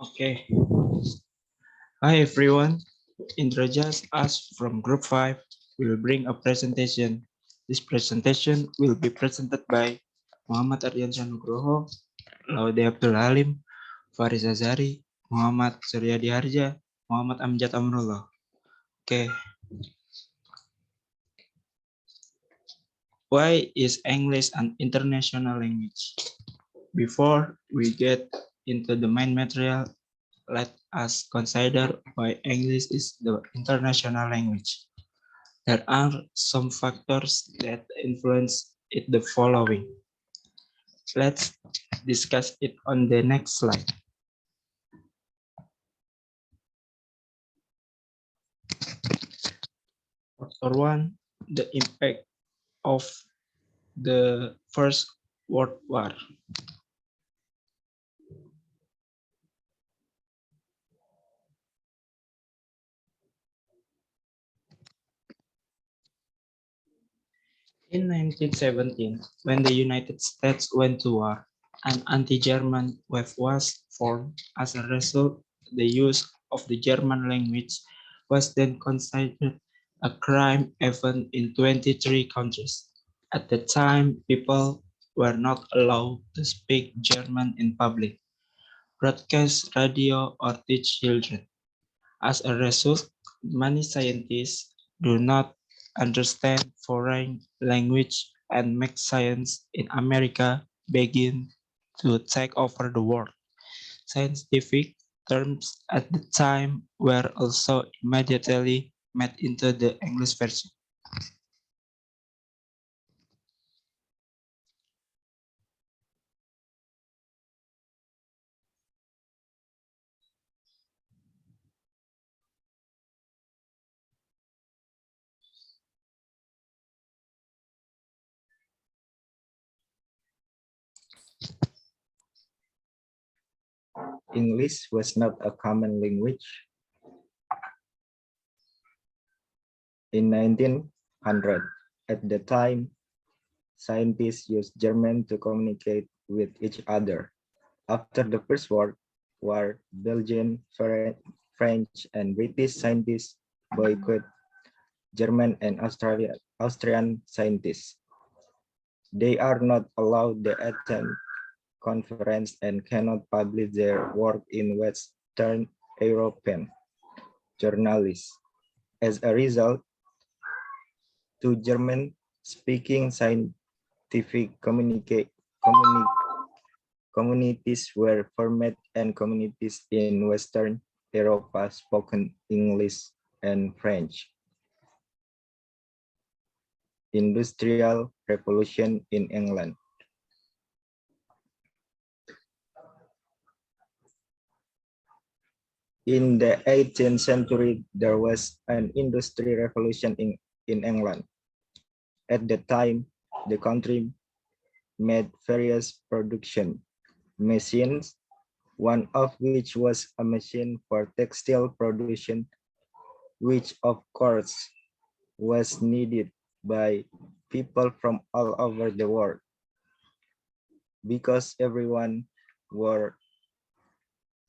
Okay. Hi everyone. Introduce us from Group 5. We will bring a presentation. This presentation will be presented by Muhammad Ardiansyah Nugroho, Laude Abdul Halim, Faris Azari, Muhammad Suryadi Harja, Muhammad Amjad Amrullah. Okay. Why is English an international language? Before we get into the main material, let us consider why English is the international language. There are some factors that influence it the following. Let's discuss it on the next slide. Factor 1, the impact of the First World War. In 1917, when the United States went to war, an anti-German wave was formed. As a result, the use of the German language was then considered a crime even in 23 countries. At the time, people were not allowed to speak German in public, broadcast radio, or teach children. As a result, many scientists do not understand foreign language and make science in America begin to take over the world. Scientific terms at the time were also immediately made into the English version. English was not a common language. In 1900, at the time, scientists used German to communicate with each other. After the First World War, Belgian, French, and British scientists boycotted German and Austrian scientists. They are not allowed to attend conference and cannot publish their work in Western European journals. As a result, two German-speaking scientific communities were formed, and communities in Western Europe spoken English and French. Industrial Revolution in England. In the 18th century, there was an industry revolution in England. At the time, the country made various production machines, one of which was a machine for textile production, which of course was needed by people from all over the world because everyone wore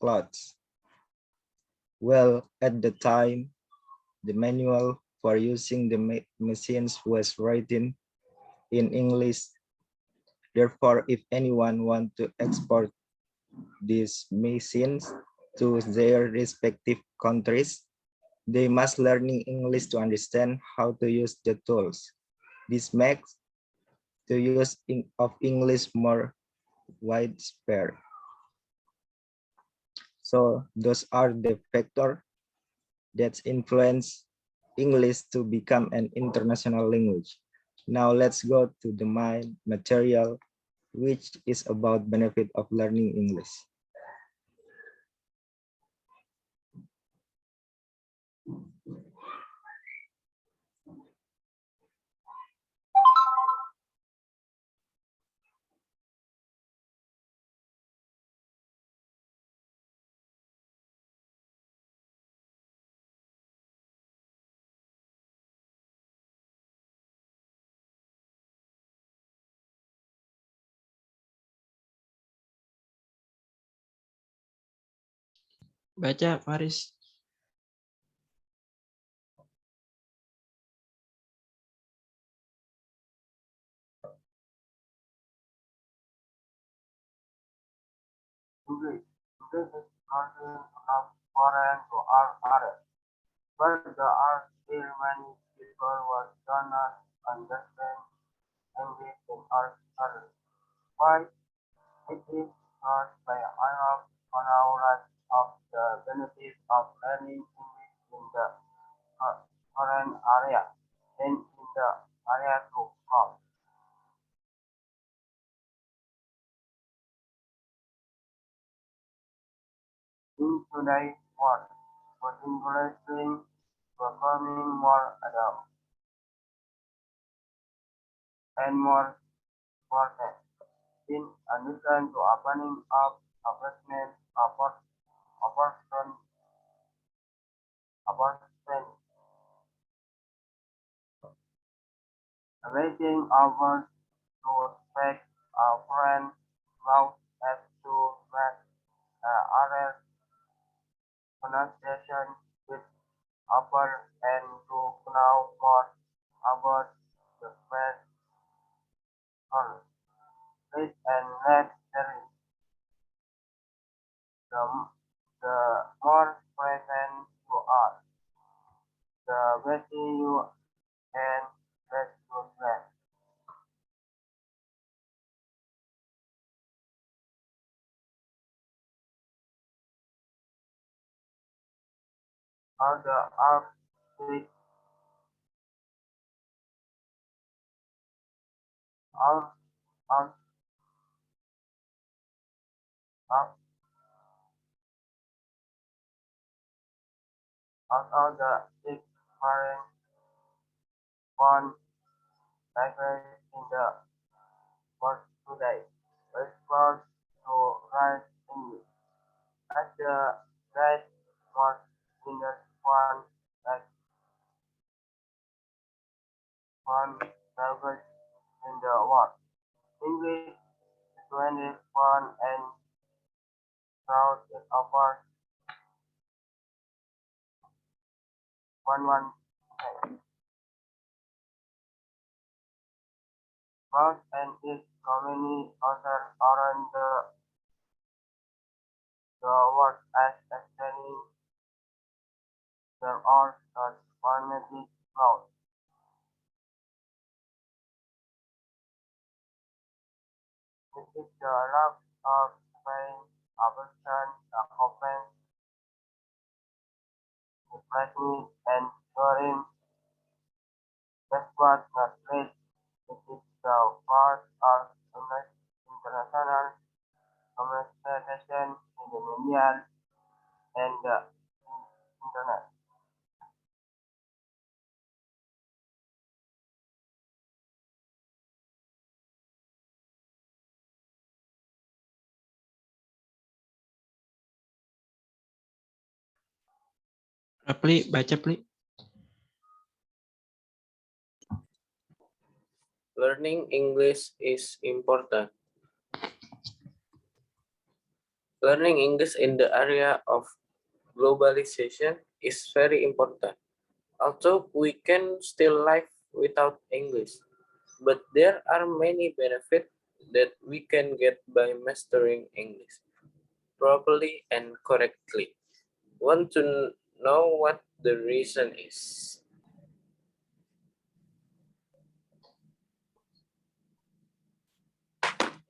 clothes. Well, at the time, the manual for using the machines was written in English. Therefore, if anyone wants to export these machines to their respective countries, they must learn English to understand how to use the tools. This makes the use of English more widespread. So those are the factors that influence English to become an international language. Now let's go to the main material, which is about benefit of learning English. Baca, Faris. English. English is considered of foreign to our area, but there are still many people who do not understand English in our country. Why? It is not by enough on our of the benefits of learning English in the foreign area and in the area to come. In today's world, with English being becoming more adult and more important, in addition to opening up opportunities, opportunities, opportunities, waiting over to speak a friend mouth as to make other pronunciation with upper and to know more about the first one. This and next series, the, the more present you are, the better you can get to learn. All the outfit, all, all, all, all the different one language in the world today. Response to write English. As the right was in the like one language in the world. English is 21 and proud it offers one most and its community authors around the world as extending their own phonetic notes. This is the love of Spain, abortion, open, depression, and touring. That's what not least. It is the part of international communication in the media and the internet. Pli, baca, Pli. Learning English is important. Learning English in the area of globalization is very important. Although we can still live without English, but there are many benefits that we can get by mastering English properly and correctly. Want to know what the reason is?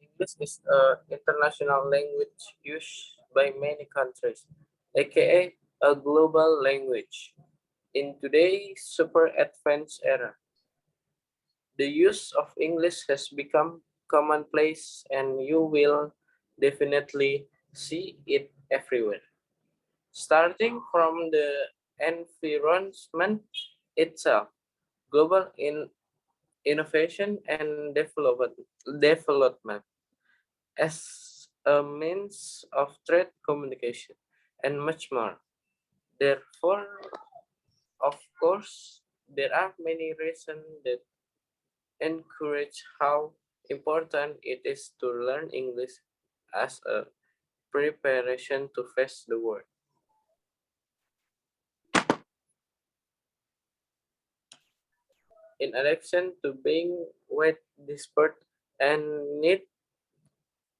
English is an international language used by many countries, aka a global language. In today's super advanced era, the use of English has become commonplace and you will definitely see it everywhere. Starting from the environment itself, global innovation and development as a means of trade communication and much more. Therefore, of course, there are many reasons that encourage how important it is to learn English as a preparation to face the world. In addition to being widely dispersed and need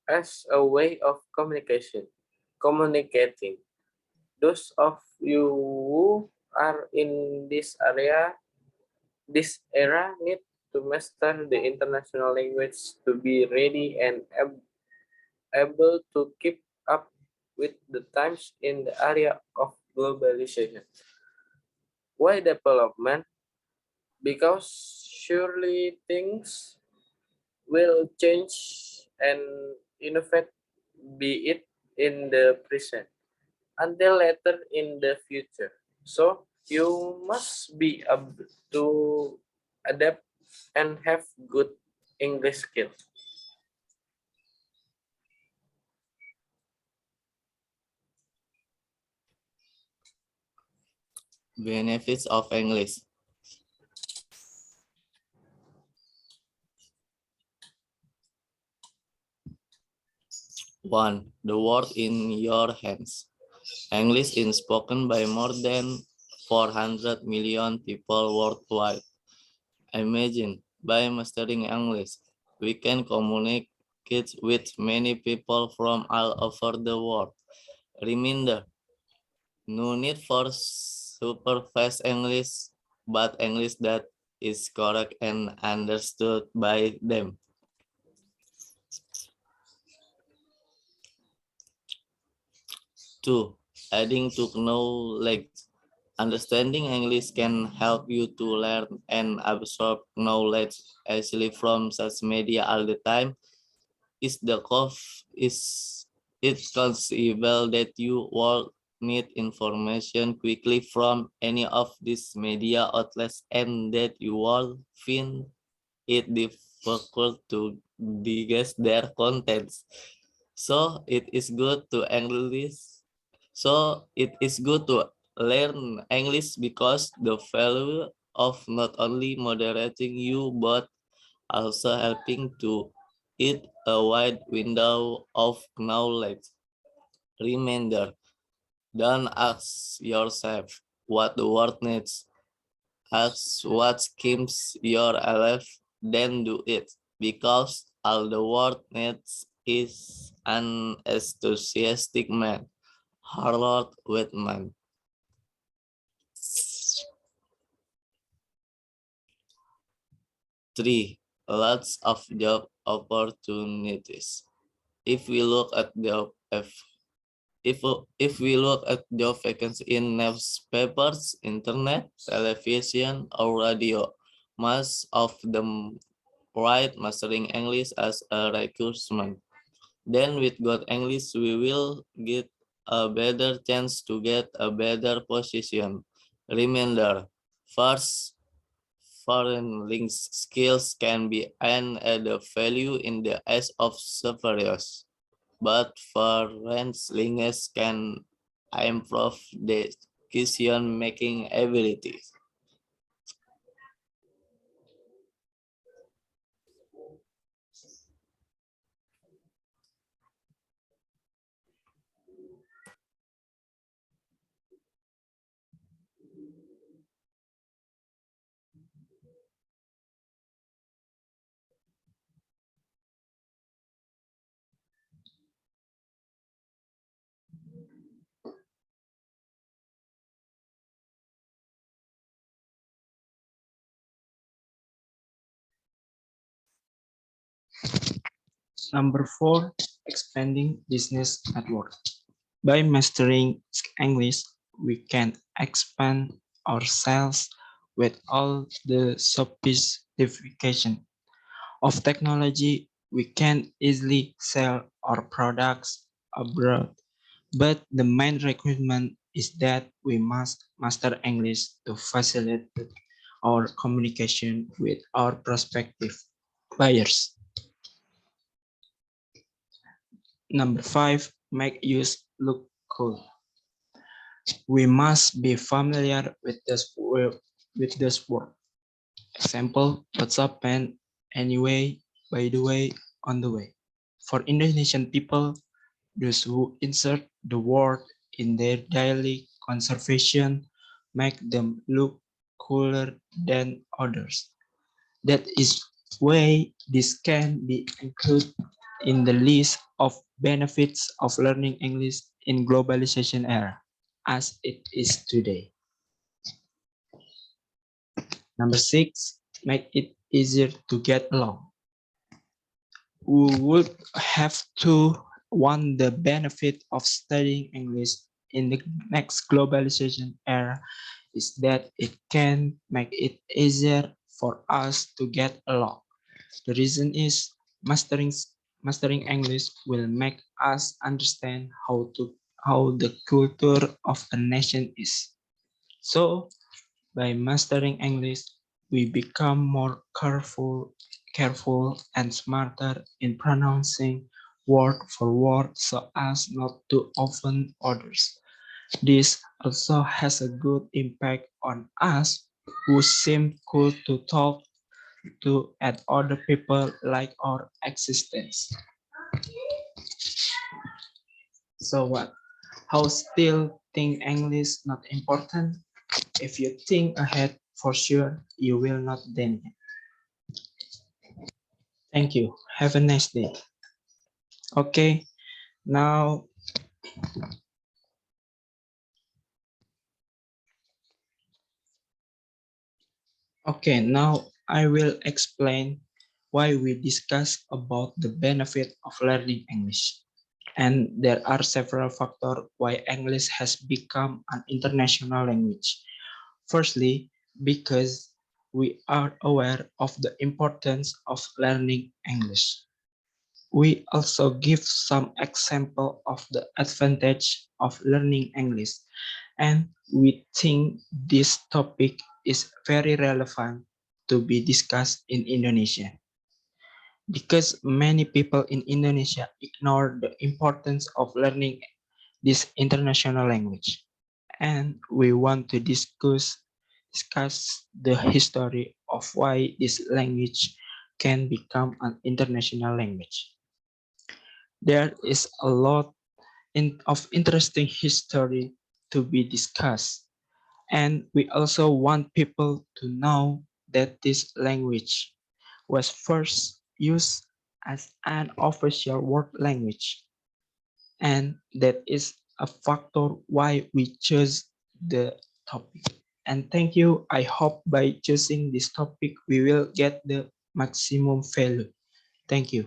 as a way of communicating. Those of you who are in this era need to master the international language to be ready and able to keep up with the times in the area of globalization. Why development? Because surely things will change and innovate, be it in the present until later in the future. So you must be able to adapt and have good English skills. Benefits of English. 1. The world in your hands. English is spoken by more than 400 million people worldwide. Imagine, by mastering English, we can communicate with many people from all over the world. Reminder, no need for super fast English, but English that is correct and understood by them. 2. Adding to knowledge. Understanding English can help you to learn and absorb knowledge easily from such media all the time. Is it conceivable that you will need information quickly from any of these media outlets and that you will find it difficult to digest their contents? So it is good to English. So it is good to learn English because the value of not only moderating you but also helping to it a wide window of knowledge. Reminder, don't ask yourself what the world needs. Ask what keeps your alive, then do it. Because all the world needs is an enthusiastic man. Harold Whitman. 3. Lots of job opportunities. If we look at the if we look at job vacancies in newspapers, internet, television, or radio, most of them write mastering English as a requirement. Then with good English, we will get a better chance to get a better position. Remember, first, foreign links skills can be an added value in the eyes of superiors, but foreign links can improve decision-making abilities. Number 4, expanding business network. By mastering English, we can expand our sales with all the sophistication of technology. We can easily sell our products abroad, but the main requirement is that we must master English to facilitate our communication with our prospective buyers. Number 5, make use look cool. We must be familiar with this word. Example, what's up man? Anyway, by the way, on the way. For Indonesian people, those who insert the word in their daily conversation make them look cooler than others. That is why this can be included in the list of benefits of learning English in globalization era as it is today. Number 6, make it easier to get along. We would have to want the benefit of studying English in the next globalization era is that it can make it easier for us to get along. The reason is mastering English will make us understand how the culture of a nation is. So by mastering English, we become more careful and smarter in pronouncing word for word so as not to offend others. This also has a good impact on us who seem cool to talk to and other people like our existence. So what? How still think English not important? If you think ahead, for sure you will not then. Thank you. Have a nice day. Okay, now now I will explain why we discuss about the benefit of learning English. And there are several factors why English has become an international language. Firstly, because we are aware of the importance of learning English. We also give some example of the advantage of learning English, and we think this topic is very relevant to be discussed in Indonesia because many people in Indonesia ignore the importance of learning this international language. And we want to discuss the history of why this language can become an international language. There is a lot of interesting history to be discussed, and we also want people to know that this language was first used as an official world language, and that is a factor why we chose the topic. And thank you. I hope by choosing this topic, we will get the maximum value. Thank you.